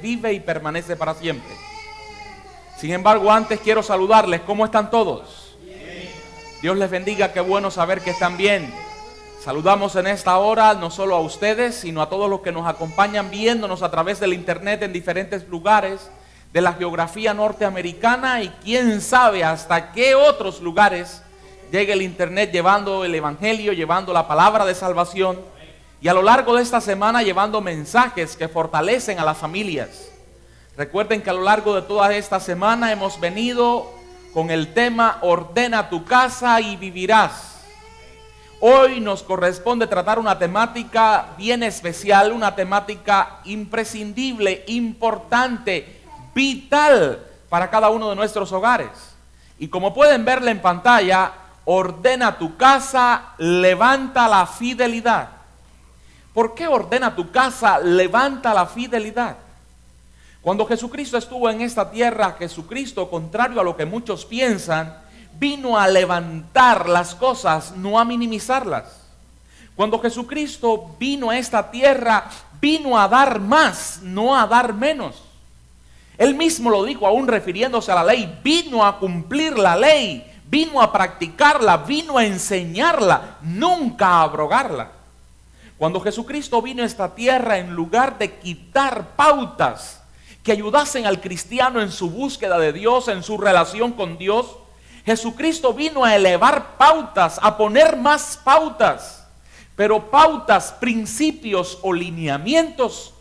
vive y permanece para siempre. Sin embargo, antes quiero saludarles. ¿Cómo están todos? Dios les bendiga, qué bueno saber que están bien. Saludamos en esta hora no solo a ustedes, sino a todos los que nos acompañan viéndonos a través del internet en diferentes lugares de la geografía norteamericana, y quién sabe hasta qué otros lugares llegue el internet llevando el evangelio, llevando la palabra de salvación, y a lo largo de esta semana llevando mensajes que fortalecen a las familias. Recuerden que a lo largo de toda esta semana hemos venido con el tema ordena tu casa y vivirás. Hoy nos corresponde tratar una temática bien especial, una temática imprescindible, importante, vital para cada uno de nuestros hogares. Y como pueden verla en pantalla, ordena tu casa, levanta la fidelidad. ¿Por qué ordena tu casa, levanta la fidelidad? Cuando Jesucristo estuvo en esta tierra, Jesucristo, contrario a lo que muchos piensan, vino a levantar las cosas, no a minimizarlas. Cuando Jesucristo vino a esta tierra, vino a dar más, no a dar menos. Él mismo lo dijo, aún refiriéndose a la ley, vino a cumplir la ley, vino a practicarla, vino a enseñarla, nunca a abrogarla. Cuando Jesucristo vino a esta tierra, en lugar de quitar pautas que ayudasen al cristiano en su búsqueda de Dios, en su relación con Dios, Jesucristo vino a elevar pautas, a poner más pautas, pero pautas, principios o lineamientos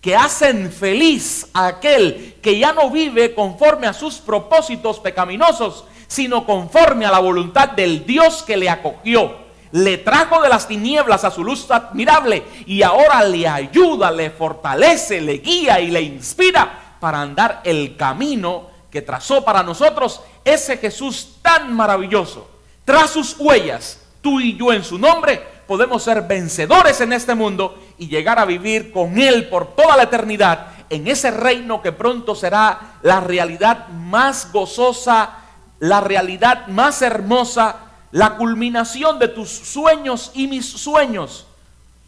que hacen feliz a aquel que ya no vive conforme a sus propósitos pecaminosos, sino conforme a la voluntad del Dios que le acogió. Le trajo de las tinieblas a su luz admirable y ahora le ayuda, le fortalece, le guía y le inspira para andar el camino que trazó para nosotros ese Jesús tan maravilloso. Tras sus huellas, tú y yo en su nombre podemos ser vencedores en este mundo y llegar a vivir con Él por toda la eternidad en ese reino que pronto será la realidad más gozosa, la realidad más hermosa, la culminación de tus sueños y mis sueños,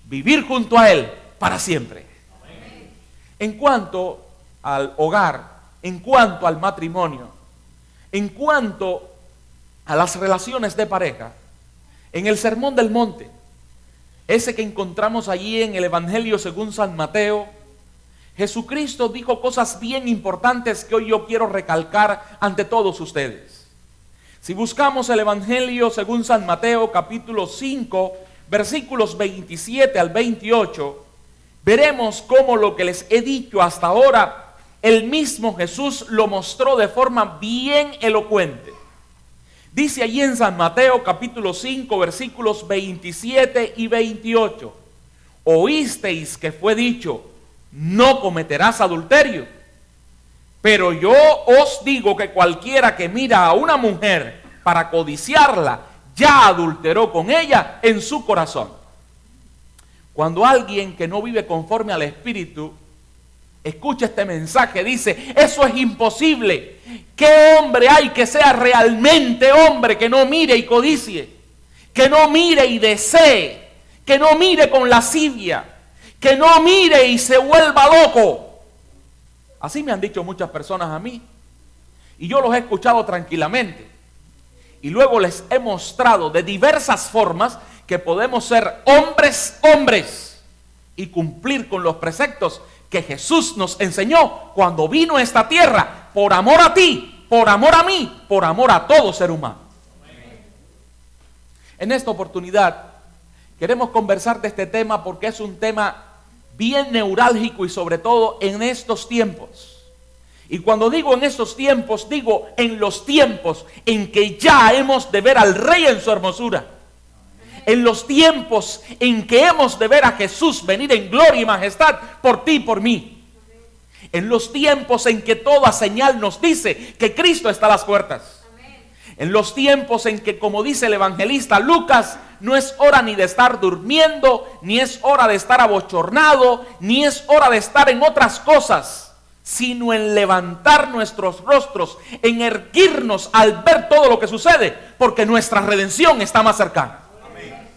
vivir junto a Él para siempre. Amén. En cuanto al hogar, en cuanto al matrimonio, en cuanto a las relaciones de pareja, en el Sermón del Monte, ese que encontramos allí en el Evangelio según San Mateo, Jesucristo dijo cosas bien importantes que hoy yo quiero recalcar ante todos ustedes. Si buscamos el Evangelio según San Mateo, capítulo 5, versículos 27 al 28, veremos cómo lo que les he dicho hasta ahora, el mismo Jesús lo mostró de forma bien elocuente. Dice allí en San Mateo, capítulo 5, versículos 27 y 28, oísteis que fue dicho, no cometerás adulterio. Pero yo os digo que cualquiera que mira a una mujer para codiciarla, ya adulteró con ella en su corazón. Cuando alguien que no vive conforme al Espíritu escucha este mensaje, dice, eso es imposible. ¿Qué hombre hay que sea realmente hombre que no mire y codicie? Que no mire y desee, que no mire con lascivia, que no mire y se vuelva loco. Así me han dicho muchas personas a mí, y yo los he escuchado tranquilamente, y luego les he mostrado de diversas formas que podemos ser hombres y cumplir con los preceptos que Jesús nos enseñó cuando vino a esta tierra, por amor a ti, por amor a mí, por amor a todo ser humano. En esta oportunidad queremos conversar de este tema porque es un tema bien neurálgico y sobre todo en estos tiempos. Y cuando digo en estos tiempos, digo en los tiempos en que ya hemos de ver al Rey en su hermosura. En los tiempos en que hemos de ver a Jesús venir en gloria y majestad por ti y por mí. En los tiempos en que toda señal nos dice que Cristo está a las puertas. En los tiempos en que, como dice el evangelista Lucas, no es hora ni de estar durmiendo, ni es hora de estar abochornado, ni es hora de estar en otras cosas, sino en levantar nuestros rostros, en erguirnos al ver todo lo que sucede, porque nuestra redención está más cercana. Amén.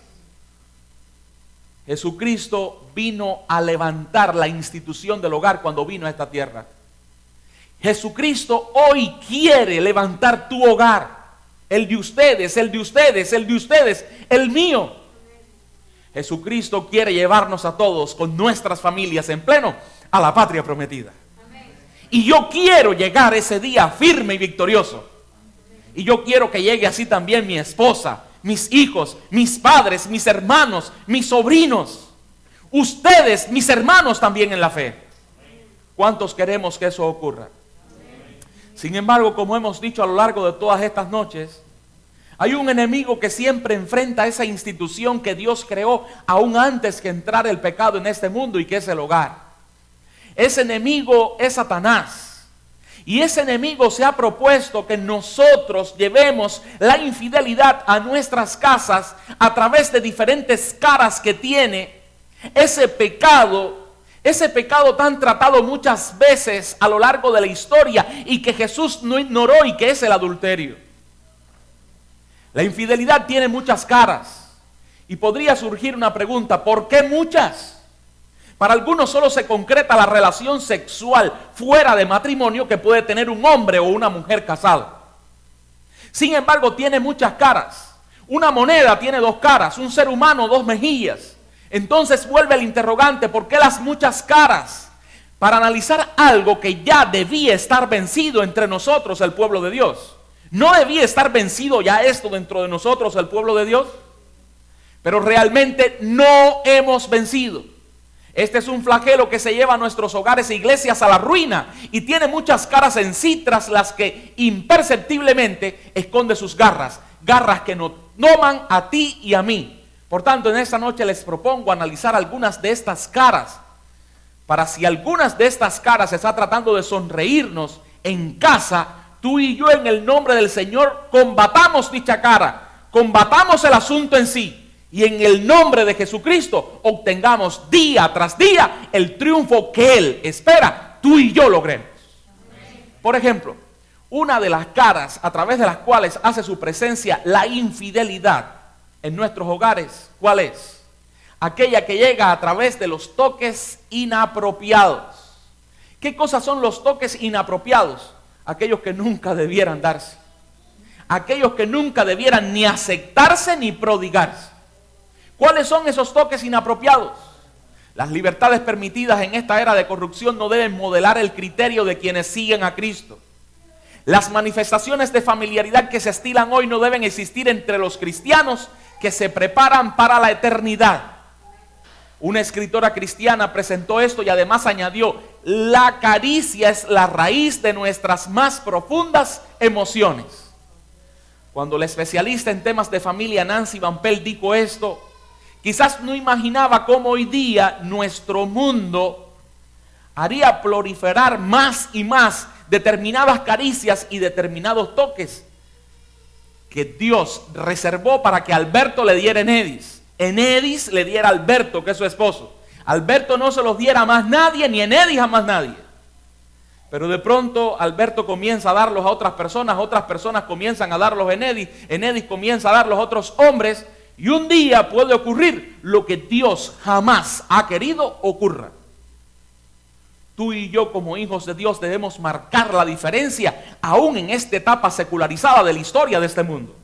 Jesucristo vino a levantar la institución del hogar cuando vino a esta tierra. Jesucristo hoy quiere levantar tu hogar. El de ustedes, el de ustedes, el de ustedes, el mío. Jesucristo quiere llevarnos a todos con nuestras familias en pleno a la patria prometida. Y yo quiero llegar ese día firme y victorioso. Y yo quiero que llegue así también mi esposa, mis hijos, mis padres, mis hermanos, mis sobrinos. Ustedes, mis hermanos también en la fe. ¿Cuántos queremos que eso ocurra? Sin embargo, como hemos dicho a lo largo de todas estas noches, hay un enemigo que siempre enfrenta esa institución que Dios creó aún antes que entrara el pecado en este mundo, y que es el hogar. Ese enemigo es Satanás. Y ese enemigo se ha propuesto que nosotros llevemos la infidelidad a nuestras casas a través de diferentes caras que tiene ese pecado tan tratado muchas veces a lo largo de la historia y que Jesús no ignoró, y que es el adulterio. La infidelidad tiene muchas caras y podría surgir una pregunta: ¿por qué muchas? Para algunos solo se concreta la relación sexual fuera de matrimonio que puede tener un hombre o una mujer casada. Sin embargo, tiene muchas caras. Una moneda tiene dos caras, un ser humano dos mejillas. Entonces vuelve el interrogante: ¿por qué las muchas caras? Para analizar algo que ya debía estar vencido entre nosotros, el pueblo de Dios. ¿No debía estar vencido ya esto dentro de nosotros, el pueblo de Dios? Pero realmente no hemos vencido. Este es un flagelo que se lleva a nuestros hogares e iglesias a la ruina, y tiene muchas caras en sí, tras las que imperceptiblemente esconde sus garras. Garras que nos toman a ti y a mí. Por tanto, en esta noche les propongo analizar algunas de estas caras, para si algunas de estas caras está tratando de sonreírnos en casa, tú y yo en el nombre del Señor combatamos dicha cara, combatamos el asunto en sí, y en el nombre de Jesucristo obtengamos día tras día el triunfo que Él espera tú y yo logremos. Por ejemplo, una de las caras a través de las cuales hace su presencia la infidelidad en nuestros hogares, ¿cuál es? Aquella que llega a través de los toques inapropiados. ¿Qué cosas son los toques inapropiados? Aquellos que nunca debieran darse. Aquellos que nunca debieran ni aceptarse ni prodigarse. ¿Cuáles son esos toques inapropiados? Las libertades permitidas en esta era de corrupción no deben modelar el criterio de quienes siguen a Cristo. Las manifestaciones de familiaridad que se estilan hoy no deben existir entre los cristianos que se preparan para la eternidad. Una escritora cristiana presentó esto y además añadió: la caricia es la raíz de nuestras más profundas emociones. Cuando la especialista en temas de familia Nancy Van Pelt dijo esto, quizás no imaginaba cómo hoy día nuestro mundo haría proliferar más y más determinadas caricias y determinados toques que Dios reservó para que Alberto le diera a Enedis. Enedis le diera a Alberto, que es su esposo. Alberto no se los diera a más nadie, ni Enedis a más nadie. Pero de pronto Alberto comienza a darlos a otras personas comienzan a darlos a Enedis, Enedis comienza a darlos a otros hombres, y un día puede ocurrir lo que Dios jamás ha querido ocurra. Tú y yo como hijos de Dios debemos marcar la diferencia aún en esta etapa secularizada de la historia de este mundo.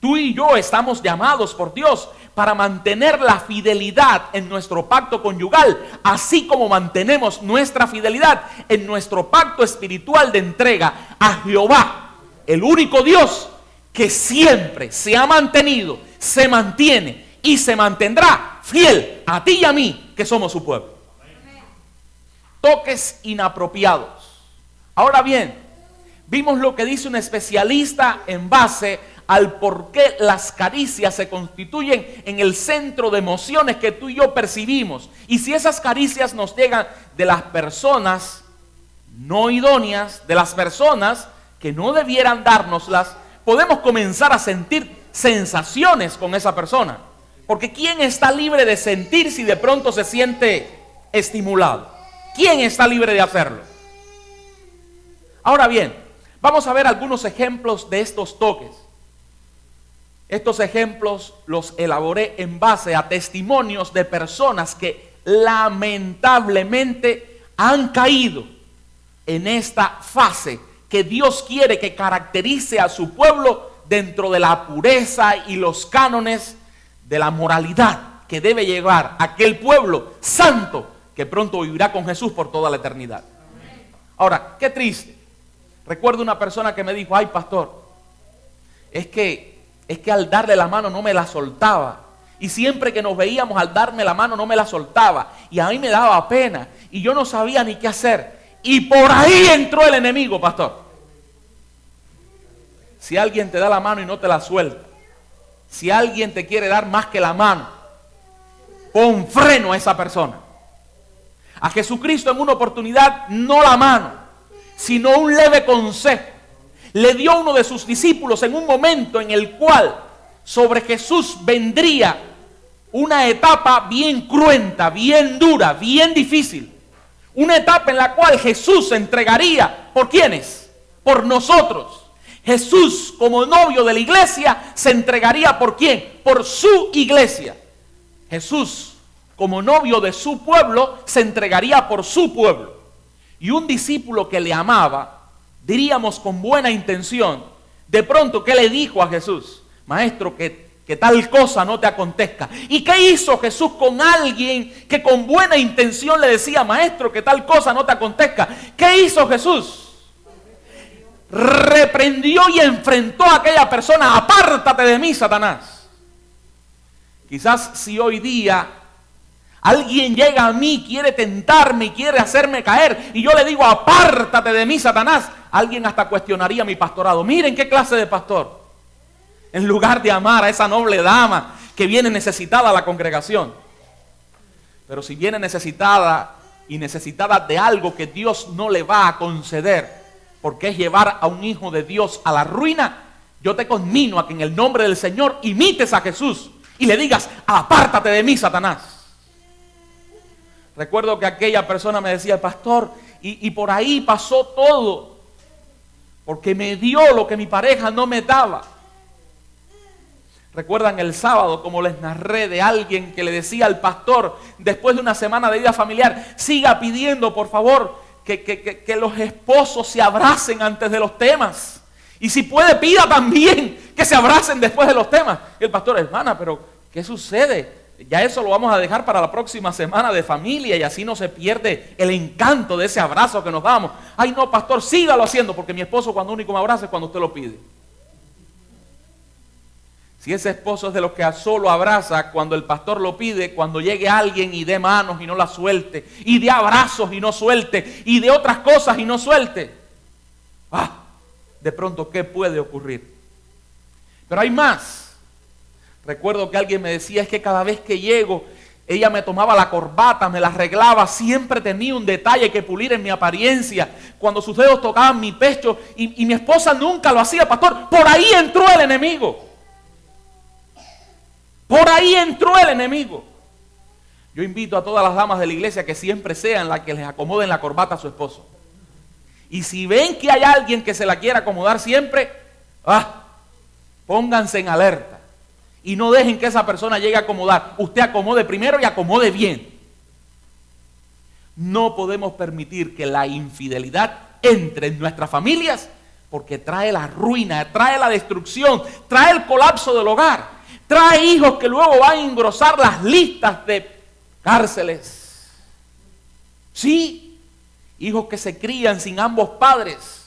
Tú y yo estamos llamados por Dios para mantener la fidelidad en nuestro pacto conyugal, así como mantenemos nuestra fidelidad en nuestro pacto espiritual de entrega a Jehová, el único Dios que siempre se ha mantenido, se mantiene y se mantendrá fiel a ti y a mí, que somos su pueblo. Toques inapropiados. Ahora bien, vimos lo que dice un especialista en base al por qué las caricias se constituyen en el centro de emociones que tú y yo percibimos. Y si esas caricias nos llegan de las personas no idóneas, de las personas que no debieran dárnoslas, podemos comenzar a sentir sensaciones con esa persona. Porque ¿quién está libre de sentir si de pronto se siente estimulado? ¿Quién está libre de hacerlo? Ahora bien, vamos a ver algunos ejemplos de estos toques. Estos ejemplos los elaboré en base a testimonios de personas que lamentablemente han caído en esta fase que Dios quiere que caracterice a su pueblo dentro de la pureza y los cánones de la moralidad que debe llevar aquel pueblo santo que pronto vivirá con Jesús por toda la eternidad. Ahora, qué triste. Recuerdo una persona que me dijo: ay, pastor, es que al darle la mano no me la soltaba. Y siempre que nos veíamos, al darme la mano no me la soltaba. Y a mí me daba pena. Y yo no sabía ni qué hacer. Y por ahí entró el enemigo, pastor. Si alguien te da la mano y no te la suelta, si alguien te quiere dar más que la mano, pon freno a esa persona. A Jesucristo en una oportunidad, no la mano, sino un leve consejo le dio a uno de sus discípulos en un momento en el cual sobre Jesús vendría una etapa bien cruenta, bien dura, bien difícil. Una etapa en la cual Jesús se entregaría, ¿por quiénes? Por nosotros. Jesús, como novio de la iglesia, se entregaría ¿por quién? Por su iglesia. Jesús, como novio de su pueblo, se entregaría por su pueblo. Y un discípulo que le amaba, diríamos con buena intención, de pronto, ¿qué le dijo a Jesús? Maestro, que tal cosa no te acontezca. ¿Y qué hizo Jesús con alguien que con buena intención le decía: maestro, que tal cosa no te acontezca? ¿Qué hizo Jesús? Reprendió y enfrentó a aquella persona: apártate de mí, Satanás. Quizás si hoy día alguien llega a mí, quiere tentarme y quiere hacerme caer, y yo le digo: apártate de mí, Satanás, alguien hasta cuestionaría mi pastorado. Miren qué clase de pastor. En lugar de amar a esa noble dama que viene necesitada a la congregación. Pero si viene necesitada y necesitada de algo que Dios no le va a conceder, porque es llevar a un hijo de Dios a la ruina, yo te conmino a que en el nombre del Señor imites a Jesús y le digas: apártate de mí, Satanás. Recuerdo que aquella persona me decía: pastor, y por ahí pasó todo, porque me dio lo que mi pareja no me daba. Recuerdan el sábado, como les narré, de alguien que le decía al pastor, después de una semana de vida familiar: siga pidiendo, por favor, que los esposos se abracen antes de los temas. Y si puede, pida también que se abracen después de los temas. Y el pastor: hermana, pero ¿qué sucede? Ya eso lo vamos a dejar para la próxima semana de familia, y así no se pierde el encanto de ese abrazo que nos damos. Ay, no, pastor, sígalo haciendo, porque mi esposo cuando único me abraza es cuando usted lo pide. Si ese esposo es de los que solo abraza cuando el pastor lo pide, cuando llegue alguien y dé manos y no la suelte, y dé abrazos y no suelte, y de otras cosas y no suelte, de pronto, ¿qué puede ocurrir? Pero hay más. Recuerdo que alguien me decía: es que cada vez que llego, ella me tomaba la corbata, me la arreglaba, siempre tenía un detalle que pulir en mi apariencia. Cuando sus dedos tocaban mi pecho, y mi esposa nunca lo hacía, pastor. Por ahí entró el enemigo. Por ahí entró el enemigo. Yo invito a todas las damas de la iglesia que siempre sean las que les acomoden la corbata a su esposo. Y si ven que hay alguien que se la quiera acomodar siempre, pónganse en alerta. Y no dejen que esa persona llegue a acomodar. Usted acomode primero y acomode bien. No podemos permitir que la infidelidad entre en nuestras familias, porque trae la ruina, trae la destrucción, trae el colapso del hogar. Trae hijos que luego van a engrosar las listas de cárceles. Sí, hijos que se crían sin ambos padres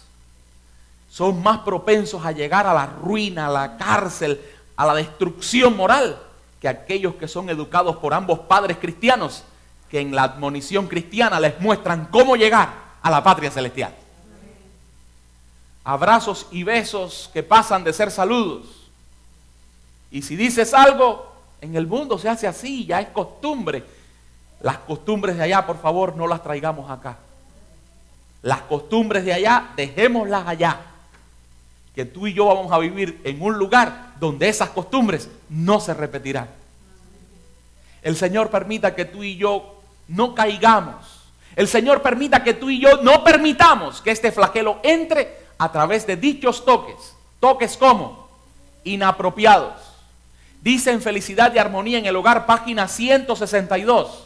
son más propensos a llegar a la ruina, a la cárcel, a la destrucción moral, que aquellos que son educados por ambos padres cristianos, que en la admonición cristiana les muestran cómo llegar a la patria celestial. Abrazos y besos que pasan de ser saludos. Y si dices algo, en el mundo se hace así, ya es costumbre. Las costumbres de allá, por favor, no las traigamos acá. Las costumbres de allá, dejémoslas allá. Que tú y yo vamos a vivir en un lugar donde esas costumbres no se repetirán. El Señor permita que tú y yo no caigamos. El Señor permita que tú y yo no permitamos que este flagelo entre a través de dichos toques. Toques como inapropiados. Dice en Felicidad y Armonía en el Hogar, página 162.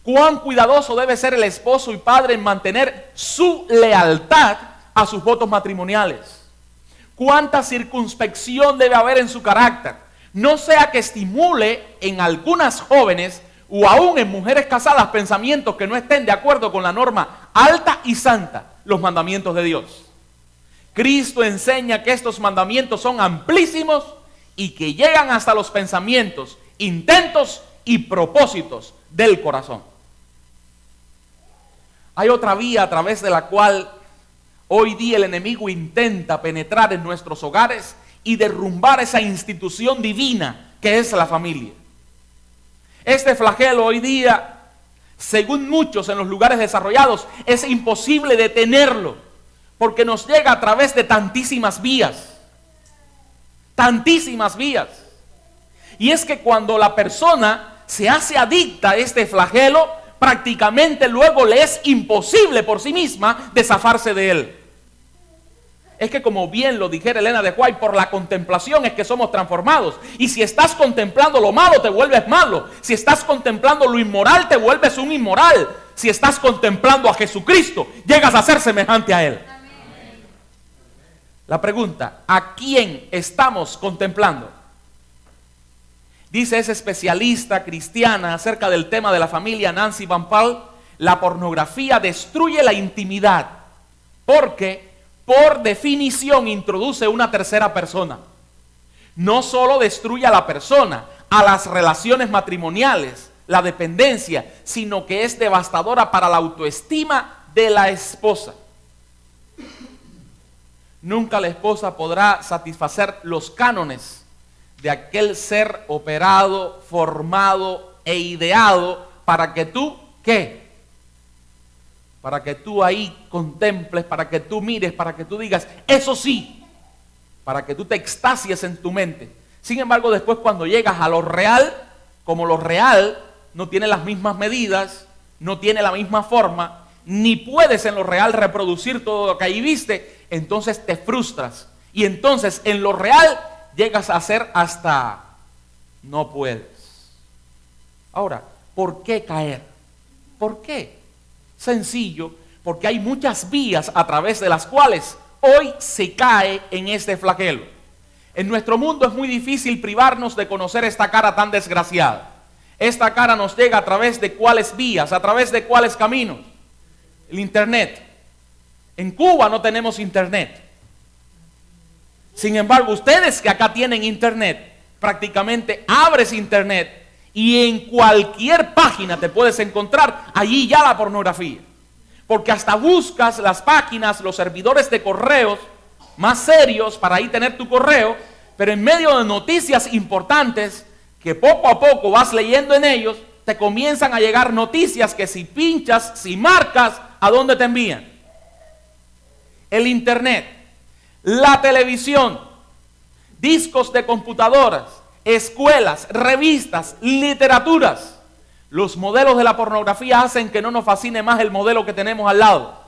Cuán cuidadoso debe ser el esposo y padre en mantener su lealtad a sus votos matrimoniales. Cuánta circunspección debe haber en su carácter. No sea que estimule en algunas jóvenes o aún en mujeres casadas pensamientos que no estén de acuerdo con la norma alta y santa, los mandamientos de Dios. Cristo enseña que estos mandamientos son amplísimos y que llegan hasta los pensamientos, intentos y propósitos del corazón. Hay otra vía a través de la cual hoy día el enemigo intenta penetrar en nuestros hogares y derrumbar esa institución divina que es la familia. Este flagelo hoy día, según muchos en los lugares desarrollados, es imposible detenerlo, porque nos llega a través de tantísimas vías. Tantísimas vías. Y es que cuando la persona se hace adicta a este flagelo, prácticamente luego le es imposible por sí misma de zafarse de él. Es que, como bien lo dijera Elena de White, por la contemplación es que somos transformados. Y si estás contemplando lo malo, te vuelves malo. Si estás contemplando lo inmoral, te vuelves un inmoral. Si estás contemplando a Jesucristo, llegas a ser semejante a Él. Amén. La pregunta, ¿a quién estamos contemplando? Dice esa especialista cristiana acerca del tema de la familia, Nancy Van Paal, la pornografía destruye la intimidad porque por definición introduce una tercera persona. No solo destruye a la persona, a las relaciones matrimoniales, la dependencia, sino que es devastadora para la autoestima de la esposa. Nunca la esposa podrá satisfacer los cánones de aquel ser operado, formado e ideado para que tú, ¿qué? Para que tú ahí contemples, para que tú mires, para que tú digas, eso sí, para que tú te extasies en tu mente. Sin embargo, después cuando llegas a lo real, como lo real no tiene las mismas medidas, no tiene la misma forma, ni puedes en lo real reproducir todo lo que ahí viste, entonces te frustras. Y entonces en lo real llegas a ser hasta no puedes. Ahora, ¿por qué caer? ¿Por qué? Sencillo, porque hay muchas vías a través de las cuales hoy se cae en este flagelo. En nuestro mundo es muy difícil privarnos de conocer esta cara tan desgraciada. Esta cara nos llega a través de cuáles vías, a través de cuáles caminos. El internet. En Cuba no tenemos internet. Sin embargo, ustedes que acá tienen internet, prácticamente abres internet y en cualquier página te puedes encontrar allí ya la pornografía. Porque hasta buscas las páginas, los servidores de correos más serios para ahí tener tu correo, pero en medio de noticias importantes que poco a poco vas leyendo en ellos, te comienzan a llegar noticias que si pinchas, si marcas, ¿a dónde te envían? El internet, la televisión, discos de computadoras, escuelas, revistas, literaturas. Los modelos de la pornografía hacen que no nos fascine más el modelo que tenemos al lado.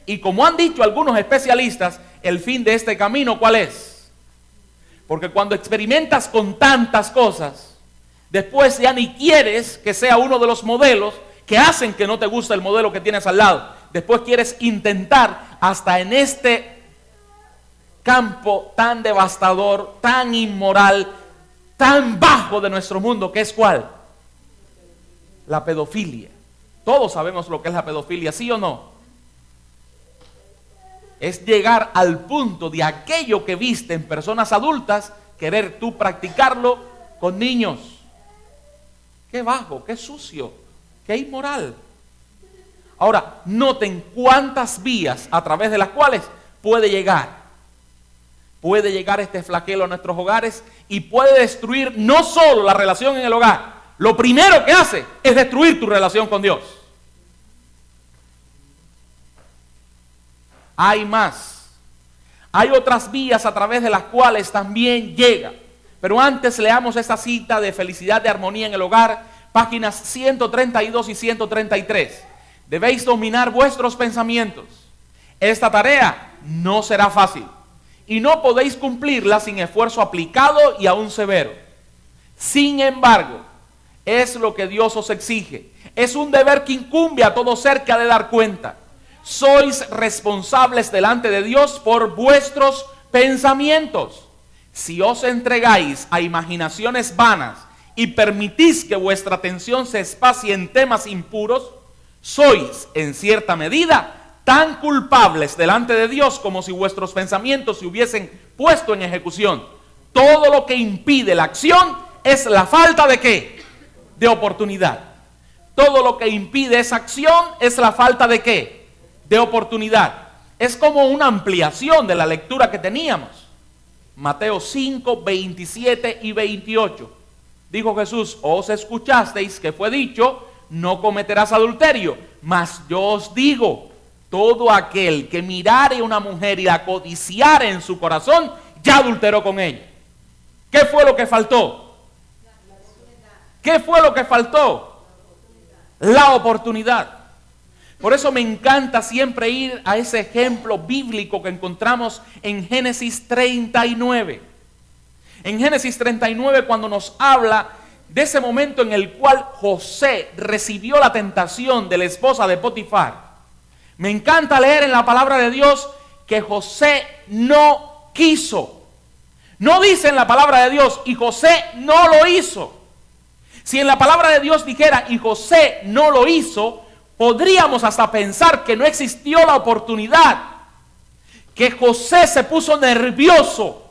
Y como han dicho algunos especialistas, el fin de este camino, ¿cuál es? Porque cuando experimentas con tantas cosas, después ya ni quieres que sea uno de los modelos que hacen que no te guste el modelo que tienes al lado. Después quieres intentar hasta en este campo tan devastador, tan inmoral, tan bajo de nuestro mundo, que es ¿cuál? La pedofilia. Todos sabemos lo que es la pedofilia, ¿sí o no? Es llegar al punto de aquello que viste en personas adultas, querer tú practicarlo con niños. Qué bajo, qué sucio, qué inmoral. Ahora, noten cuántas vías a través de las cuales puede llegar. Puede llegar este flagelo a nuestros hogares y puede destruir no solo la relación en el hogar. Lo primero que hace es destruir tu relación con Dios. Hay más. Hay otras vías a través de las cuales también llega. Pero antes leamos esta cita de Felicidad de Armonía en el Hogar, páginas 132 y 133. Debéis dominar vuestros pensamientos. Esta tarea no será fácil y no podéis cumplirla sin esfuerzo aplicado y aún severo. Sin embargo, es lo que Dios os exige. Es un deber que incumbe a todo ser que ha de dar cuenta. Sois responsables delante de Dios por vuestros pensamientos. Si os entregáis a imaginaciones vanas y permitís que vuestra atención se espacie en temas impuros, sois, en cierta medida, tan culpables delante de Dios como si vuestros pensamientos se hubiesen puesto en ejecución. Todo lo que impide la acción es la falta de ¿qué? De oportunidad. Todo lo que impide esa acción es la falta de ¿qué? De oportunidad. Es como una ampliación de la lectura que teníamos. Mateo 5, 27 y 28. Dijo Jesús: os escuchasteis que fue dicho, no cometerás adulterio. Mas yo os digo, todo aquel que mirare a una mujer y la codiciare en su corazón, ya adulteró con ella. ¿Qué fue lo que faltó? ¿Qué fue lo que faltó? La oportunidad. Por eso me encanta siempre ir a ese ejemplo bíblico que encontramos en Génesis 39. En Génesis 39, cuando nos habla de ese momento en el cual José recibió la tentación de la esposa de Potifar. Me encanta leer en la palabra de Dios que José no quiso. No dice en la palabra de Dios, y José no lo hizo. Si en la palabra de Dios dijera, y José no lo hizo, podríamos hasta pensar que no existió la oportunidad, que José se puso nervioso,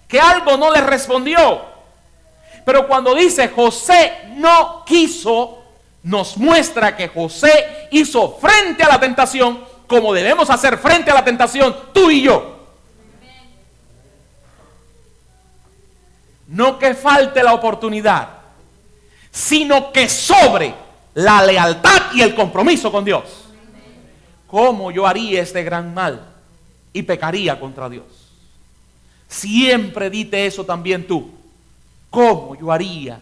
que algo no le respondió. Pero cuando dice José no quiso, nos muestra que José hizo frente a la tentación como debemos hacer frente a la tentación tú y yo. No que falte la oportunidad, sino que sobre la lealtad y el compromiso con Dios. ¿Cómo yo haría este gran mal y pecaría contra Dios? Siempre dite eso también tú. ¿Cómo yo haría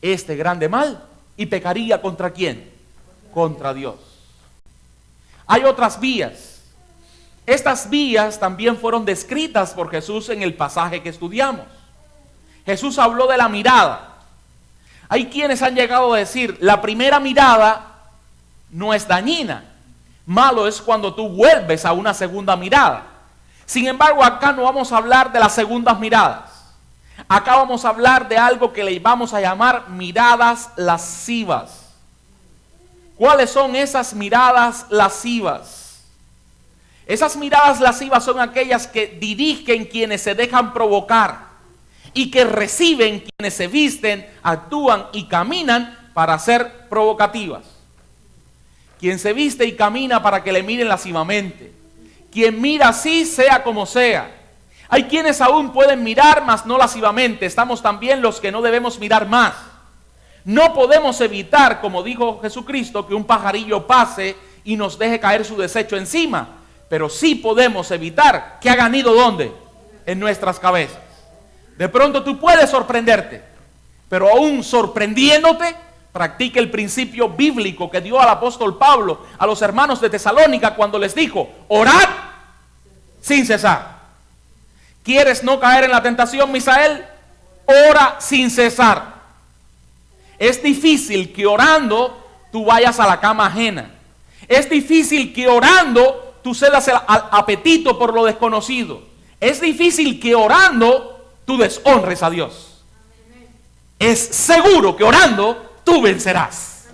este grande mal y pecaría contra quién? Contra Dios. Hay otras vías. Estas vías también fueron descritas por Jesús en el pasaje que estudiamos. Jesús habló de la mirada. Hay quienes han llegado a decir, la primera mirada no es dañina. Malo es cuando tú vuelves a una segunda mirada. Sin embargo, acá no vamos a hablar de las segundas miradas. Acá vamos a hablar de algo que le vamos a llamar miradas lascivas. ¿Cuáles son esas miradas lascivas? Esas miradas lascivas son aquellas que dirigen quienes se dejan provocar y que reciben quienes se visten, actúan y caminan para ser provocativas. Quien se viste y camina para que le miren lascivamente. Quien mira así, sea como sea. Hay quienes aún pueden mirar, mas no lascivamente. Estamos también los que no debemos mirar más. No podemos evitar, como dijo Jesucristo, que un pajarillo pase y nos deje caer su desecho encima. Pero sí podemos evitar que hagan nido ¿dónde? En nuestras cabezas. De pronto tú puedes sorprenderte, pero aún sorprendiéndote, practica el principio bíblico que dio al apóstol Pablo a los hermanos de Tesalónica cuando les dijo, orad sin cesar. ¿Quieres no caer en la tentación, Misael? Ora sin cesar. Es difícil que orando tú vayas a la cama ajena. Es difícil que orando tú cedas el apetito por lo desconocido. Es difícil que orando tú deshonres a Dios. Es seguro que orando tú vencerás.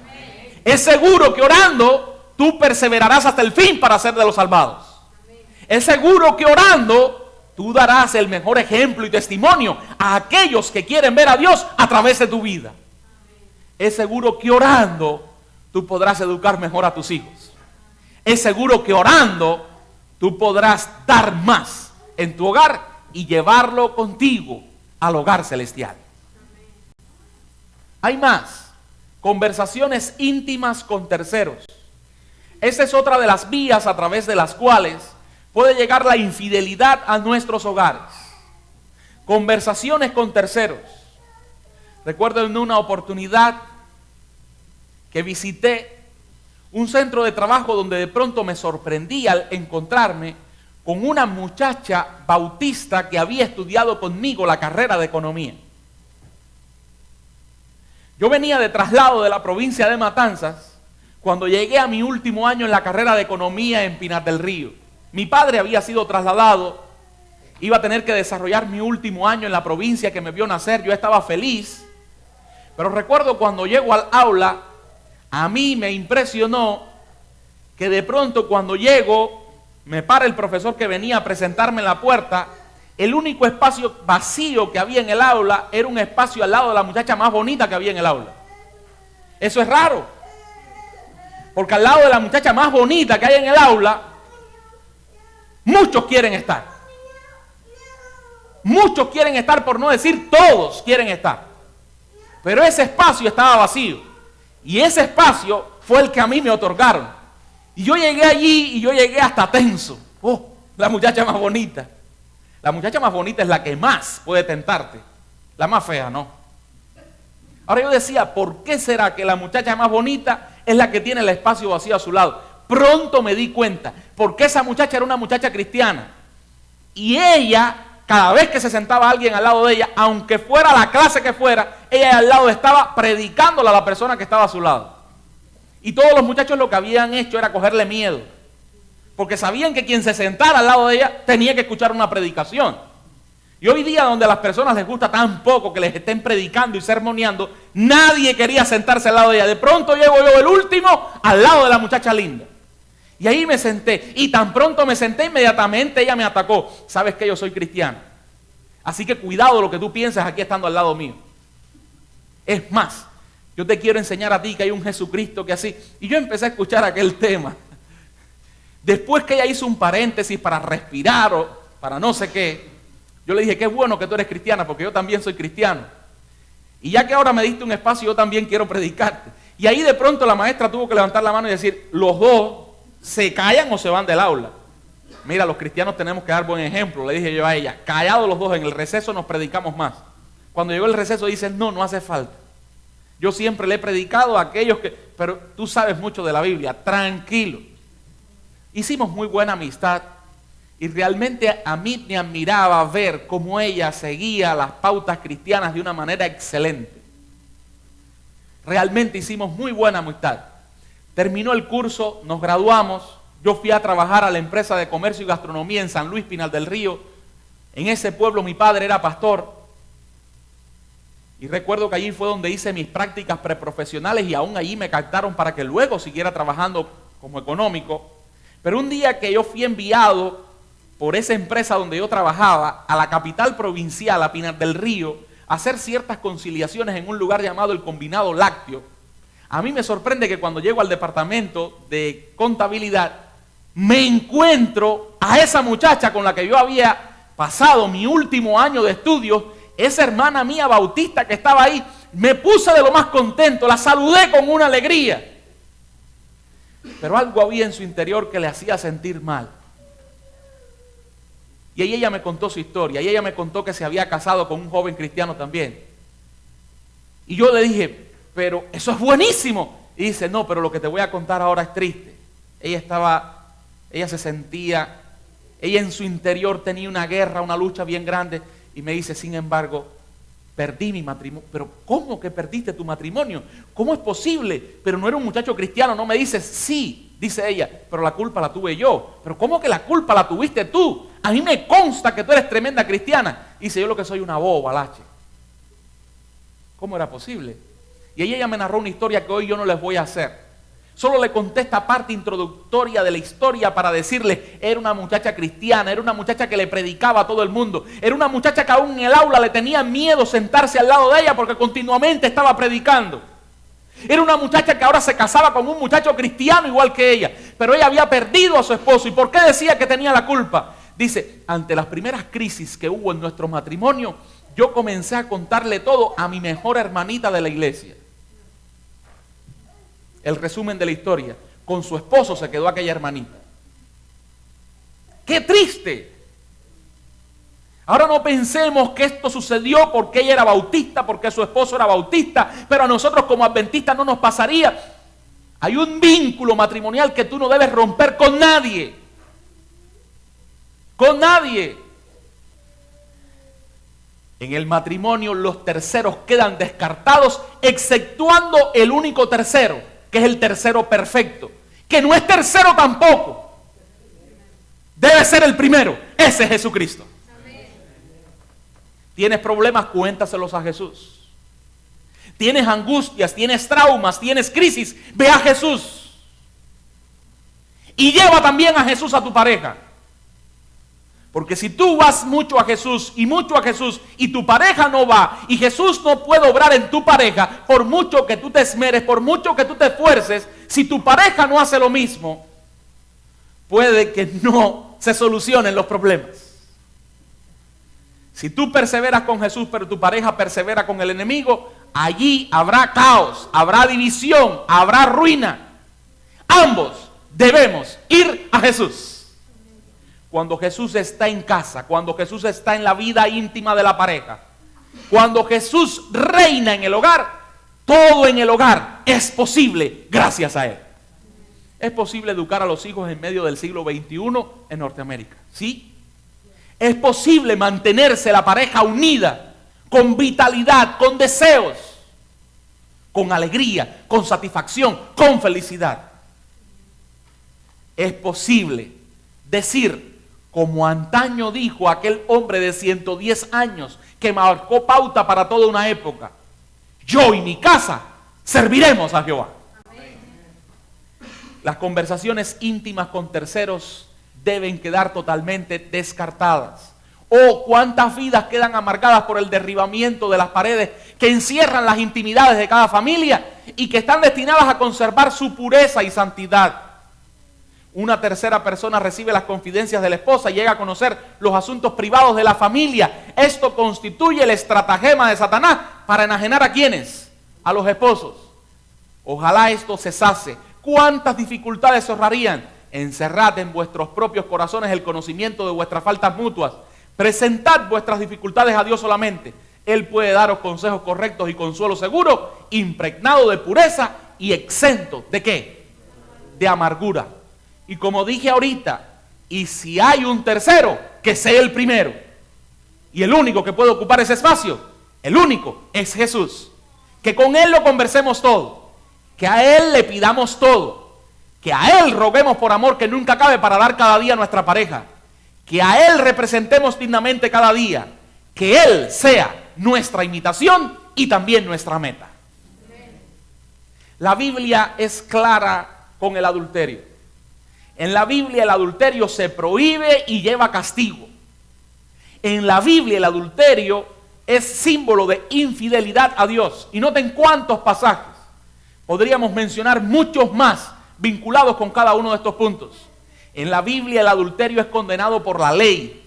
Es seguro que orando tú perseverarás hasta el fin para ser de los salvados. Es seguro que orando tú darás el mejor ejemplo y testimonio a aquellos que quieren ver a Dios a través de tu vida. Es seguro que orando tú podrás educar mejor a tus hijos. Es seguro que orando tú podrás dar más en tu hogar y llevarlo contigo al hogar celestial. Hay más. Conversaciones íntimas con terceros. Esa es otra de las vías a través de las cuales puede llegar la infidelidad a nuestros hogares. Conversaciones con terceros. Recuerdo en una oportunidad que visité un centro de trabajo donde de pronto me sorprendí al encontrarme con una muchacha bautista que había estudiado conmigo la carrera de economía. Yo venía de traslado de la provincia de Matanzas cuando llegué a mi último año en la carrera de economía en Pinar del Río. Mi padre había sido trasladado, iba a tener que desarrollar mi último año en la provincia que me vio nacer. Yo estaba feliz, pero recuerdo cuando llego al aula, a mí me impresionó que de pronto cuando llego, me para el profesor que venía a presentarme en la puerta. El único espacio vacío que había en el aula era un espacio al lado de la muchacha más bonita que había en el aula. Eso es raro, porque al lado de la muchacha más bonita que hay en el aula, muchos quieren estar. Muchos quieren estar, por no decir todos quieren estar. Pero ese espacio estaba vacío. Y ese espacio fue el que a mí me otorgaron. Y yo llegué allí y yo llegué hasta tenso. Oh, la muchacha más bonita. La muchacha más bonita es la que más puede tentarte. La más fea no. Ahora yo decía, ¿por qué será que la muchacha más bonita es la que tiene el espacio vacío a su lado? Pronto me di cuenta, porque esa muchacha era una muchacha cristiana. Y ella, cada vez que se sentaba alguien al lado de ella, aunque fuera la clase que fuera, ella al lado estaba predicándole a la persona que estaba a su lado. Y todos los muchachos lo que habían hecho era cogerle miedo, porque sabían que quien se sentara al lado de ella tenía que escuchar una predicación. Y hoy día, donde a las personas les gusta tan poco que les estén predicando y sermoneando, nadie quería sentarse al lado de ella. De pronto llego yo, el último, al lado de la muchacha linda. Y ahí me senté, y tan pronto me senté, inmediatamente ella me atacó. ¿Sabes que yo soy cristiano? Así que cuidado lo que tú piensas aquí estando al lado mío. Es más, yo te quiero enseñar a ti que hay un Jesucristo que así. Y yo empecé a escuchar aquel tema. Después que ella hizo un paréntesis para respirar o para no sé qué, yo le dije, qué bueno que tú eres cristiana, porque yo también soy cristiano. Y ya que ahora me diste un espacio, yo también quiero predicarte. Y ahí de pronto la maestra tuvo que levantar la mano y decir, los dos se callan o se van del aula. Mira, los cristianos tenemos que dar buen ejemplo, le dije yo a ella. Callados los dos, en el receso nos predicamos más. Cuando llegó el receso dicen, no hace falta. Yo siempre le he predicado a aquellos que, pero tú sabes mucho de la Biblia, tranquilo. Hicimos muy buena amistad y realmente a mí me admiraba ver cómo ella seguía las pautas cristianas de una manera excelente. Realmente hicimos muy buena amistad. Terminó el curso, nos graduamos, yo fui a trabajar a la empresa de comercio y gastronomía en San Luis, Pinar del Río. En ese pueblo mi padre era pastor. Y recuerdo que allí fue donde hice mis prácticas preprofesionales y aún allí me captaron para que luego siguiera trabajando como económico. Pero un día que yo fui enviado por esa empresa donde yo trabajaba a la capital provincial, a Pinar del Río, a hacer ciertas conciliaciones en un lugar llamado el Combinado Lácteo, a mí me sorprende que cuando llego al departamento de contabilidad, me encuentro a esa muchacha con la que yo había pasado mi último año de estudios, esa hermana mía bautista que estaba ahí. Me puse de lo más contento, la saludé con una alegría. Pero algo había en su interior que le hacía sentir mal. Y ahí ella me contó su historia, y ella me contó que se había casado con un joven cristiano también. Y yo le dije, pero eso es buenísimo. Y dice, no, pero lo que te voy a contar ahora es triste. Ella se sentía, ella en su interior tenía una guerra, una lucha bien grande. Y me dice, sin embargo, perdí mi matrimonio. Pero ¿cómo que perdiste tu matrimonio? ¿Cómo es posible? Pero no era un muchacho cristiano. No me dices, sí, dice ella, pero la culpa la tuve yo. Pero ¿cómo que la culpa la tuviste tú? A mí me consta que tú eres tremenda cristiana. Dice, yo lo que soy una boba, Lache. ¿Cómo era posible? Y ella me narró una historia que hoy yo no les voy a hacer. Solo le conté esta parte introductoria de la historia para decirle, era una muchacha cristiana, era una muchacha que le predicaba a todo el mundo, era una muchacha que aún en el aula le tenía miedo sentarse al lado de ella porque continuamente estaba predicando. Era una muchacha que ahora se casaba con un muchacho cristiano igual que ella, pero ella había perdido a su esposo. ¿Y por qué decía que tenía la culpa? Dice, ante las primeras crisis que hubo en nuestro matrimonio, yo comencé a contarle todo a mi mejor hermanita de la iglesia. El resumen de la historia, con su esposo se quedó aquella hermanita. ¡Qué triste! Ahora no pensemos que esto sucedió porque ella era bautista, porque su esposo era bautista, pero a nosotros como adventistas no nos pasaría. Hay un vínculo matrimonial que tú no debes romper con nadie. Con nadie. En el matrimonio los terceros quedan descartados, exceptuando el único tercero, que es el tercero perfecto, que no es tercero tampoco. Debe ser el primero. Ese es Jesucristo. ¿Tienes problemas? Cuéntaselos a Jesús. ¿Tienes angustias? ¿Tienes traumas? ¿Tienes crisis? Ve a Jesús. Y lleva también a Jesús a tu pareja. Porque si tú vas mucho a Jesús y tu pareja no va y Jesús no puede obrar en tu pareja, por mucho que tú te esmeres, por mucho que tú te esfuerces, si tu pareja no hace lo mismo, puede que no se solucionen los problemas. Si tú perseveras con Jesús, pero tu pareja persevera con el enemigo, allí habrá caos, habrá división, habrá ruina. Ambos debemos ir a Jesús. Cuando Jesús está en casa, cuando Jesús está en la vida íntima de la pareja, cuando Jesús reina en el hogar, todo en el hogar es posible gracias a Él. Es posible educar a los hijos en medio del siglo XXI en Norteamérica, ¿sí? Es posible mantenerse la pareja unida, con vitalidad, con deseos, con alegría, con satisfacción, con felicidad. Es posible decir, como antaño dijo aquel hombre de 110 años que marcó pauta para toda una época: yo y mi casa serviremos a Jehová. Amén. Las conversaciones íntimas con terceros deben quedar totalmente descartadas. Oh, cuántas vidas quedan amargadas por el derribamiento de las paredes que encierran las intimidades de cada familia y que están destinadas a conservar su pureza y santidad. Una tercera persona recibe las confidencias de la esposa y llega a conocer los asuntos privados de la familia. Esto constituye el estratagema de Satanás para enajenar ¿a quiénes? A los esposos. Ojalá esto cesase. ¿Cuántas dificultades se ahorrarían? Encerrad en vuestros propios corazones el conocimiento de vuestras faltas mutuas. Presentad vuestras dificultades a Dios solamente. Él puede daros consejos correctos y consuelo seguro, impregnado de pureza y exento ¿de qué? De amargura. Y como dije ahorita, y si hay un tercero, que sea el primero. Y el único que puede ocupar ese espacio, el único, es Jesús. Que con Él lo conversemos todo, que a Él le pidamos todo, que a Él roguemos por amor que nunca acabe para dar cada día a nuestra pareja, que a Él representemos dignamente cada día, que Él sea nuestra imitación y también nuestra meta. La Biblia es clara con el adulterio. En la Biblia el adulterio se prohíbe y lleva castigo. En la Biblia el adulterio es símbolo de infidelidad a Dios. Y noten cuántos pasajes. Podríamos mencionar muchos más vinculados con cada uno de estos puntos. En la Biblia el adulterio es condenado por la ley.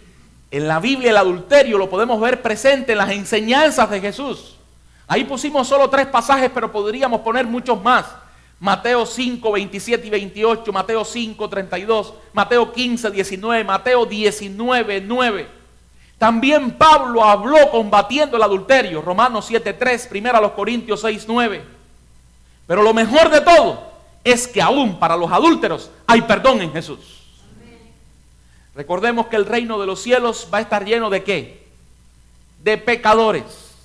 En la Biblia el adulterio lo podemos ver presente en las enseñanzas de Jesús. Ahí pusimos solo 3 pasajes, pero podríamos poner muchos más. Mateo 5, 27 y 28, Mateo 5, 32, Mateo 15, 19, Mateo 19, 9. También Pablo habló combatiendo el adulterio, Romanos 7, 3, 1 Corintios 6, 9. Pero lo mejor de todo es que aún para los adúlteros hay perdón en Jesús. Recordemos que el reino de los cielos va a estar lleno ¿de qué? De pecadores.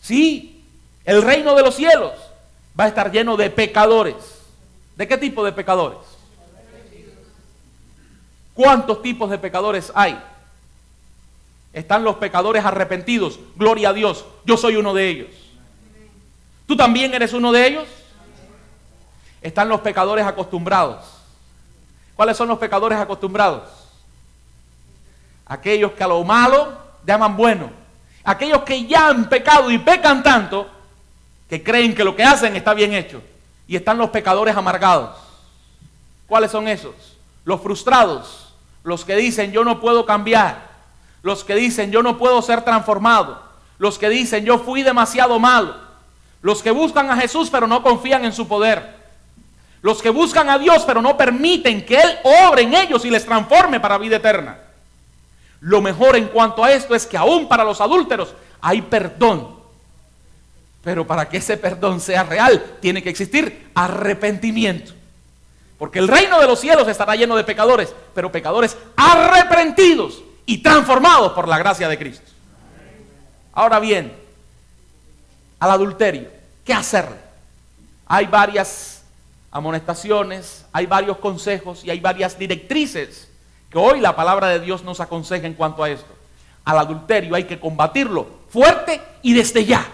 Sí, el reino de los cielos va a estar lleno de pecadores. ¿De qué tipo de pecadores? ¿Cuántos tipos de pecadores hay? Están los pecadores arrepentidos. Gloria a Dios, yo soy uno de ellos. ¿Tú también eres uno de ellos? Están los pecadores acostumbrados. ¿Cuáles son los pecadores acostumbrados? Aquellos que a lo malo llaman bueno. Aquellos que ya han pecado y pecan tanto que creen que lo que hacen está bien hecho. Y están los pecadores amargados. ¿Cuáles son esos? Los frustrados, los que dicen yo no puedo cambiar, los que dicen yo no puedo ser transformado, los que dicen yo fui demasiado malo, los que buscan a Jesús pero no confían en su poder, los que buscan a Dios pero no permiten que Él obre en ellos y les transforme para vida eterna. Lo mejor en cuanto a esto es que aún para los adúlteros hay perdón. Pero para que ese perdón sea real, tiene que existir arrepentimiento. Porque el reino de los cielos estará lleno de pecadores, pero pecadores arrepentidos y transformados por la gracia de Cristo. Ahora bien, al adulterio, ¿qué hacerle? Hay varias amonestaciones, hay varios consejos y hay varias directrices que hoy la palabra de Dios nos aconseja en cuanto a esto. Al adulterio hay que combatirlo fuerte y desde ya.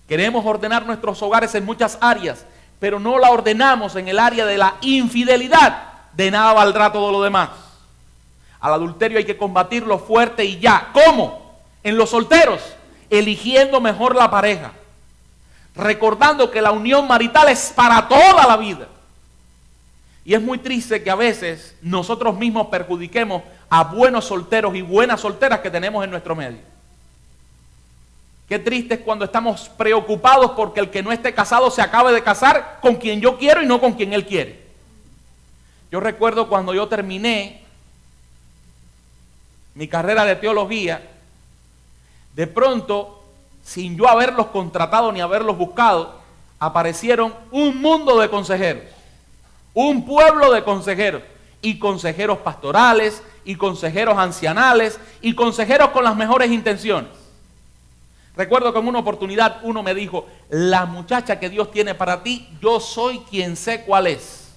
Queremos ordenar nuestros hogares en muchas áreas, pero no la ordenamos en el área de la infidelidad. De nada valdrá todo lo demás. Al adulterio hay que combatirlo fuerte y ya. ¿Cómo? En los solteros, eligiendo mejor la pareja, recordando que la unión marital es para toda la vida. Y es muy triste que a veces nosotros mismos perjudiquemos a buenos solteros y buenas solteras que tenemos en nuestro medio. Qué triste es cuando estamos preocupados porque el que no esté casado se acabe de casar con quien yo quiero y no con quien él quiere. Yo recuerdo cuando yo terminé mi carrera de teología, de pronto, sin yo haberlos contratado ni haberlos buscado, aparecieron un mundo de consejeros, un pueblo de consejeros, y consejeros pastorales, y consejeros ancianales, y consejeros con las mejores intenciones. Recuerdo que en una oportunidad uno me dijo, la muchacha que Dios tiene para ti, yo soy quien sé cuál es.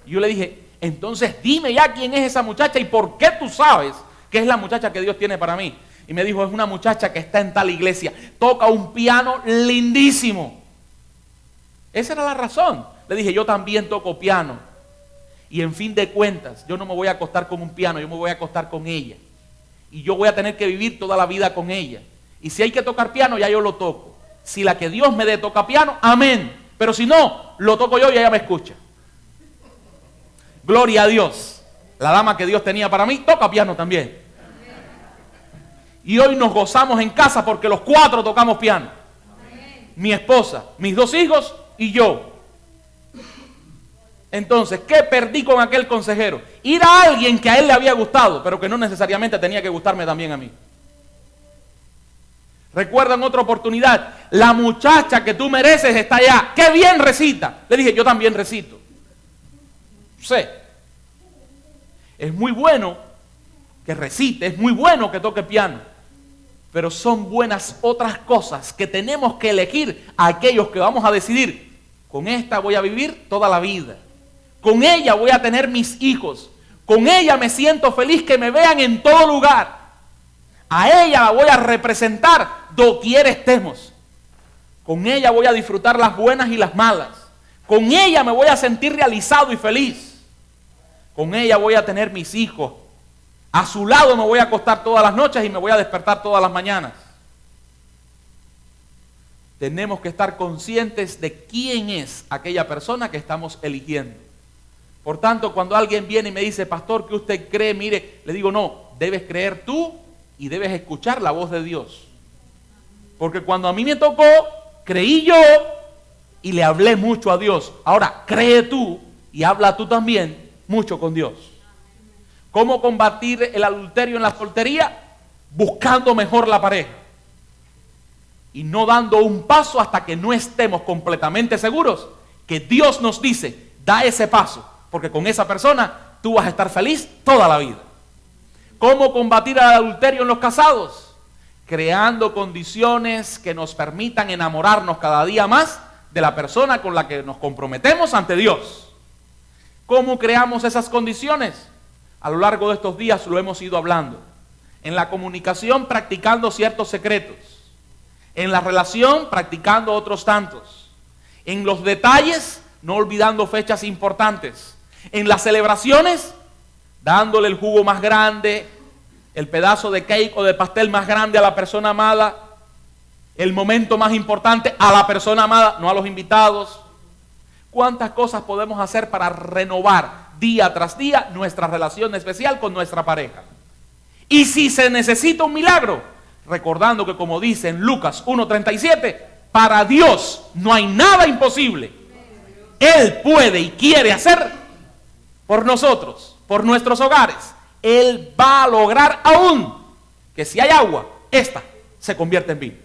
Y yo le dije, entonces dime ya quién es esa muchacha y por qué tú sabes que es la muchacha que Dios tiene para mí. Y me dijo, es una muchacha que está en tal iglesia, toca un piano lindísimo. Esa era la razón. Le dije, yo también toco piano. Y en fin de cuentas, yo no me voy a acostar con un piano, yo me voy a acostar con ella. Y yo voy a tener que vivir toda la vida con ella. Y si hay que tocar piano, ya yo lo toco. Si la que Dios me dé toca piano, amén. Pero si no, lo toco yo y ella me escucha. Gloria a Dios. La dama que Dios tenía para mí toca piano también. Y hoy nos gozamos en casa porque los 4 tocamos piano. Mi esposa, mis 2 hijos y yo. Entonces, ¿qué perdí con aquel consejero? Ir a alguien que a él le había gustado, pero que no necesariamente tenía que gustarme también a mí. Recuerda en otra oportunidad, la muchacha que tú mereces está allá. ¡Qué bien recita! Le dije, yo también recito. Sé. Es muy bueno que recite, es muy bueno que toque piano. Pero son buenas otras cosas que tenemos que elegir a aquellos que vamos a decidir. Con esta voy a vivir toda la vida. Con ella voy a tener mis hijos. Con ella me siento feliz que me vean en todo lugar. A ella la voy a representar doquier estemos. Con ella voy a disfrutar las buenas y las malas. Con ella me voy a sentir realizado y feliz. Con ella voy a tener mis hijos. A su lado me voy a acostar todas las noches y me voy a despertar todas las mañanas. Tenemos que estar conscientes de quién es aquella persona que estamos eligiendo. Por tanto, cuando alguien viene y me dice, pastor, ¿qué usted cree? Mire, le digo, no, debes creer tú y debes escuchar la voz de Dios. Porque cuando a mí me tocó, creí yo y le hablé mucho a Dios. Ahora, cree tú y habla tú también mucho con Dios. ¿Cómo combatir el adulterio en la soltería? Buscando mejor la pareja. Y no dando un paso hasta que no estemos completamente seguros que Dios nos dice, da ese paso, porque con esa persona tú vas a estar feliz toda la vida. ¿Cómo combatir el adulterio en los casados? Creando condiciones que nos permitan enamorarnos cada día más de la persona con la que nos comprometemos ante Dios. ¿Cómo creamos esas condiciones? A lo largo de estos días lo hemos ido hablando. En la comunicación, practicando ciertos secretos. En la relación, practicando otros tantos. En los detalles, no olvidando fechas importantes. En las celebraciones, dándole el jugo más grande, el pedazo de cake o de pastel más grande a la persona amada, el momento más importante a la persona amada, no a los invitados. ¿Cuántas cosas podemos hacer para renovar día tras día nuestra relación especial con nuestra pareja? Y si se necesita un milagro, recordando que como dice en Lucas 1:37, para Dios no hay nada imposible. Él puede y quiere hacer por nosotros, por nuestros hogares. Él va a lograr aún que si hay agua, esta se convierte en vino.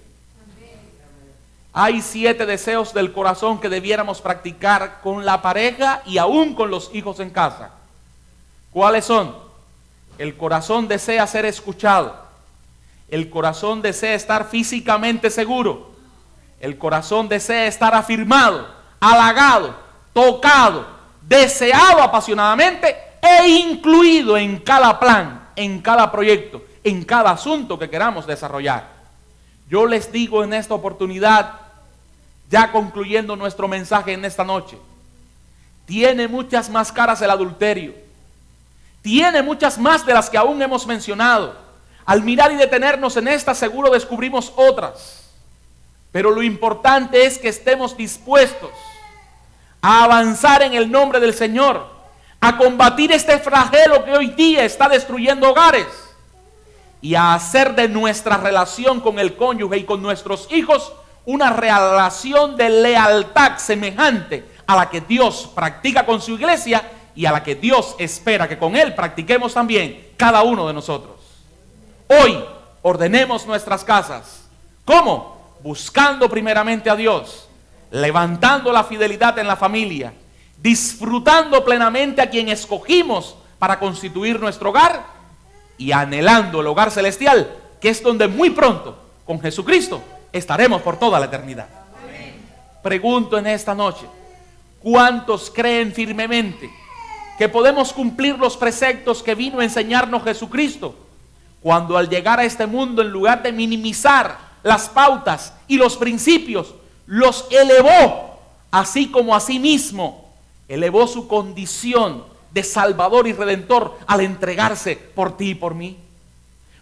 Hay 7 deseos del corazón que debiéramos practicar con la pareja y aún con los hijos en casa. ¿Cuáles son? El corazón desea ser escuchado. El corazón desea estar físicamente seguro. El corazón desea estar afirmado, halagado, tocado, deseado apasionadamente e incluido en cada plan, en cada proyecto, en cada asunto que queramos desarrollar. Yo les digo en esta oportunidad, ya concluyendo nuestro mensaje en esta noche, tiene muchas más caras el adulterio. Tiene muchas más de las que aún hemos mencionado. Al mirar y detenernos en esta, seguro descubrimos otras. Pero lo importante es que estemos dispuestos a avanzar en el nombre del Señor, a combatir este flagelo que hoy día está destruyendo hogares y a hacer de nuestra relación con el cónyuge y con nuestros hijos una relación de lealtad semejante a la que Dios practica con su iglesia y a la que Dios espera que con Él practiquemos también cada uno de nosotros. Hoy ordenemos nuestras casas. ¿Cómo? Buscando primeramente a Dios, levantando la fidelidad en la familia, disfrutando plenamente a quien escogimos para constituir nuestro hogar y anhelando el hogar celestial, que es donde muy pronto, con Jesucristo, estaremos por toda la eternidad. Pregunto en esta noche, ¿cuántos creen firmemente que podemos cumplir los preceptos que vino a enseñarnos Jesucristo, cuando al llegar a este mundo, en lugar de minimizar las pautas y los principios, los elevó, así como a sí mismo elevó su condición de Salvador y Redentor al entregarse por ti y por mí?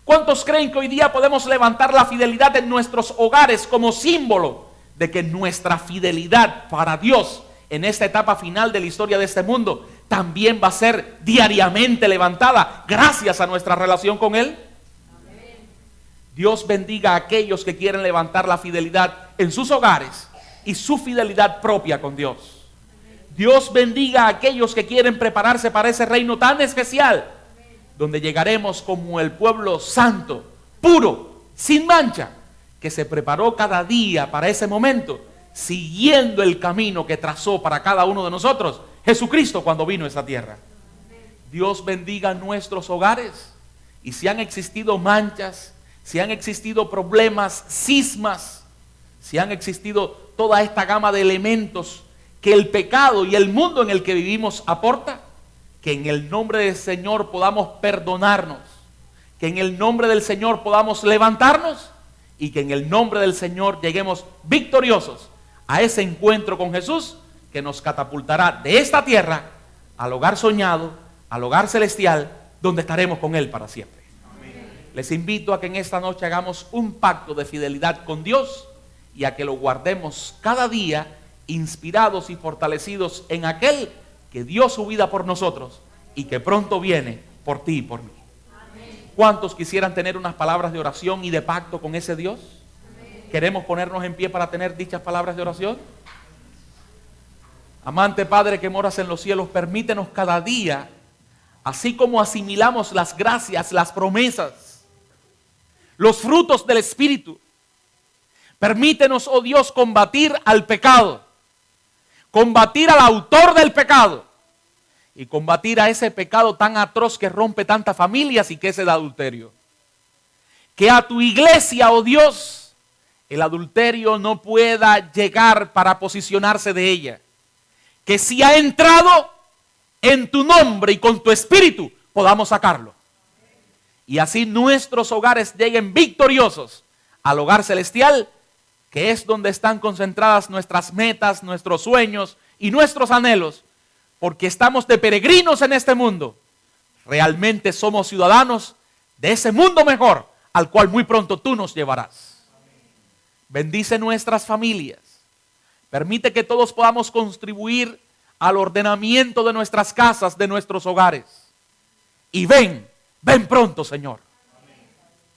¿Cuántos creen que hoy día podemos levantar la fidelidad en nuestros hogares como símbolo de que nuestra fidelidad para Dios en esta etapa final de la historia de este mundo también va a ser diariamente levantada gracias a nuestra relación con Él? Dios bendiga a aquellos que quieren levantar la fidelidad en sus hogares y su fidelidad propia con Dios. Dios bendiga a aquellos que quieren prepararse para ese reino tan especial, donde llegaremos como el pueblo santo, puro, sin mancha, que se preparó cada día para ese momento, siguiendo el camino que trazó para cada uno de nosotros Jesucristo cuando vino a esta tierra. Dios bendiga nuestros hogares, y si han existido manchas, si han existido problemas, cismas, si han existido toda esta gama de elementos que el pecado y el mundo en el que vivimos aporta, que en el nombre del Señor podamos perdonarnos, que en el nombre del Señor podamos levantarnos y que en el nombre del Señor lleguemos victoriosos a ese encuentro con Jesús que nos catapultará de esta tierra al hogar soñado, al hogar celestial, donde estaremos con Él para siempre. Les invito a que en esta noche hagamos un pacto de fidelidad con Dios y a que lo guardemos cada día, inspirados y fortalecidos en aquel que dio su vida por nosotros y que pronto viene por ti y por mí. ¿Cuántos quisieran tener unas palabras de oración y de pacto con ese Dios? ¿Queremos ponernos en pie para tener dichas palabras de oración? Amante Padre que moras en los cielos, permítenos cada día, así como asimilamos las gracias, las promesas, los frutos del Espíritu, permítenos, oh Dios, combatir al pecado, combatir al autor del pecado y combatir a ese pecado tan atroz que rompe tantas familias y que es el adulterio. Que a tu iglesia, oh Dios, el adulterio no pueda llegar para posicionarse de ella. Que si ha entrado en tu nombre y con tu espíritu, podamos sacarlo. Y así nuestros hogares lleguen victoriosos al hogar celestial, que es donde están concentradas nuestras metas, nuestros sueños y nuestros anhelos, porque estamos de peregrinos en este mundo. Realmente somos ciudadanos de ese mundo mejor, al cual muy pronto tú nos llevarás. Bendice nuestras familias. Permite que todos podamos contribuir al ordenamiento de nuestras casas, de nuestros hogares. Y ven pronto, Señor.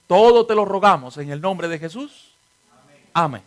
Todo te lo rogamos en el nombre de Jesús. Amén.